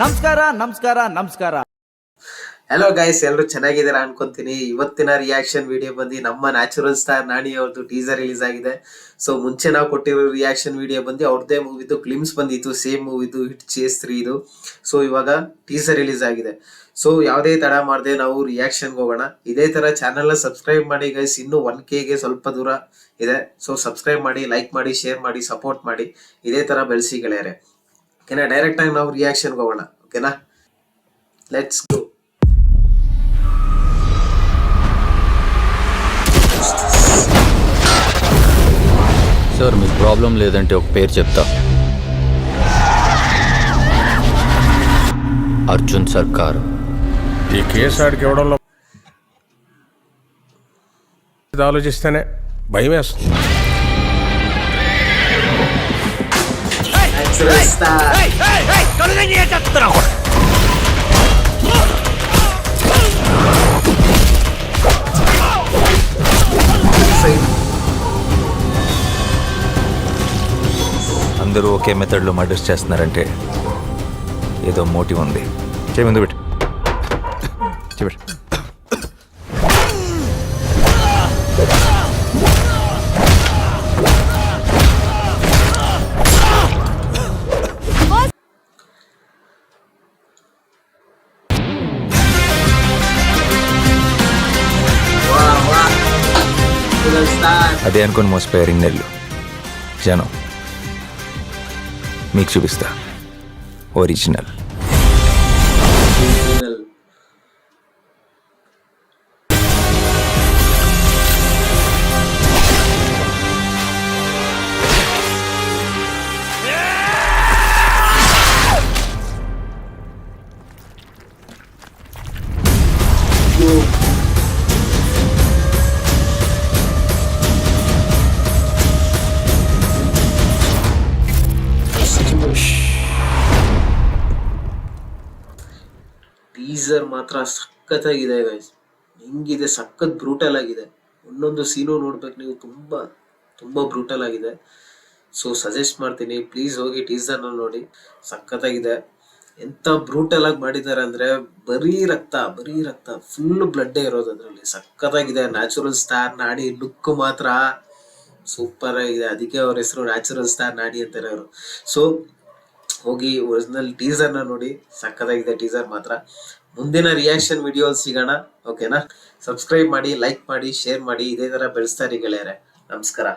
ನಮಸ್ಕಾರ ನಮಸ್ಕಾರ ನಮಸ್ಕಾರ. ಹಲೋ ಗೈಸ್, ಎಲ್ಲರೂ ಚೆನ್ನಾಗಿದ್ದೀರಾ ಅನ್ಕೊಂತೀನಿ. ಇವತ್ತಿನ ರಿಯಾಕ್ಷನ್ ವಿಡಿಯೋ ಬಂದು ನಮ್ಮ ನ್ಯಾಚುರಲ್ ಸ್ಟಾರ್ ನಾಣಿ ಅವ್ರದ್ದು ಟೀಸರ್ ರಿಲೀಸ್ ಆಗಿದೆ. ಸೊ ಮುಂಚೆ ನಾವು ಕೊಟ್ಟಿರೋ ರಿಯಾಕ್ಷನ್ ವಿಡಿಯೋ ಬಂದು ಅವ್ರದ್ದೇ ಮೂವಿದು ಕ್ಲಿಮ್ಸ್ ಬಂದಿತ್ತು, ಸೇಮ್ ಮೂವಿದು ಹಿಟ್ ಚೇಸ್ 3 ಇದು. ಸೊ ಇವಾಗ ಟೀಸರ್ ರಿಲೀಸ್ ಆಗಿದೆ. ಸೊ ಯಾವುದೇ ತಡ ಮಾಡದೆ ನಾವು ರಿಯಾಕ್ಷನ್ಗೆ ಹೋಗೋಣ. ಇದೇ ತರ ಚಾನೆಲ್ನ ಸಬ್ಸ್ಕ್ರೈಬ್ ಮಾಡಿ ಗೈಸ್, ಇನ್ನು 1K ಸ್ವಲ್ಪ ದೂರ ಇದೆ. ಸೊ ಸಬ್ಸ್ಕ್ರೈಬ್ ಮಾಡಿ, ಲೈಕ್ ಮಾಡಿ, ಶೇರ್ ಮಾಡಿ, ಸಪೋರ್ಟ್ ಮಾಡಿ, ಇದೇ ತರ ಬೆಳೆಸಿ ಗೆಳೆಯರೆ. ಓಕೆನಾ? ಡೈರೆಕ್ಟ್ ಆಗಿ ನಾವು ರಿಯಾಕ್ಷನ್ಗೆ ಹೋಗೋಣ. ఓకేనా, లెట్స్ గో. సార్ మీకు ప్రాబ్లం లేదంటే ఒక పేరు చెప్తా. అర్జున్ సర్కార్. ఈ కేసు ఆడికి ఇవ్వడంలో ఆలోచిస్తేనే భయం వేస్తుంది. అందరూ ఒకే మెథడ్లో మర్డర్స్ చేస్తున్నారంటే ఏదో మోటివ్ ఉంది. చేయి ముందు పెట్టు. అదే అనుకుని మోసపోయారు ఇన్నేళ్ళు జనం. మీకు చూపిస్తా ఒరిజినల్. ಟೀಸರ್ ಮಾತ್ರ ಸಖತ್ತಾಗಿದೆ ಗೈಸ್. ಹೆಂಗಿದೆ, ಸಖತ್ ಬ್ರೂಟಲ್ ಆಗಿದೆ. ಒಂದೊಂದು ಸೀನು ನೋಡ್ಬೇಕು ನೀವು, ತುಂಬಾ ತುಂಬಾ ಬ್ರೂಟಲ್ ಆಗಿದೆ. ಸೊ ಸಜೆಸ್ಟ್ ಮಾಡ್ತೀನಿ, ಪ್ಲೀಸ್ ಹೋಗಿ ಟೀಸರ್ನ ನೋಡಿ. ಸಖತ್ತಾಗಿದೆ. ಎಂತ ಬ್ರೂಟಲ್ ಆಗಿ ಮಾಡಿದ್ದಾರೆ ಅಂದ್ರೆ ಬರೀ ರಕ್ತ ಫುಲ್ ಬ್ಲಡ್ ಇರೋದು ಅದ್ರಲ್ಲಿ. ಸಖತ್ತಾಗಿದೆ. ನ್ಯಾಚುರಲ್ ಸ್ಟಾರ್ ನಾಡಿ ಲುಕ್ ಮಾತ್ರ ಸೂಪರ್ ಆಗಿದೆ. ಅದಕ್ಕೆ ಅವ್ರ ಹೆಸರು ನ್ಯಾಚುರಲ್ ಸ್ಟಾರ್ ನಾಡಿ ಅಂತಾರೆ ಅವರು. ಸೊ ಹೋಗಿ ಒರಿಜಿನಲ್ ಟೀಸರ್ನ ನೋಡಿ. ಸಖತ್ತಾಗಿದೆ ಟೀಸರ್ ಮಾತ್ರ. ಮುಂದಿನ ರಿಯಾಕ್ಷನ್ ವಿಡಿಯೋ ಸಿಗೋಣ. ಓಕೆನಾ? ಸಬ್ಸ್ಕ್ರೈಬ್ ಮಾಡಿ, ಲೈಕ್ ಮಾಡಿ, ಶೇರ್ ಮಾಡಿ, ಇದೇ ತರ ಬೆಳೆಸ್ತಾರೆ ಗೆಳೆಯರೆ. ನಮಸ್ಕಾರ.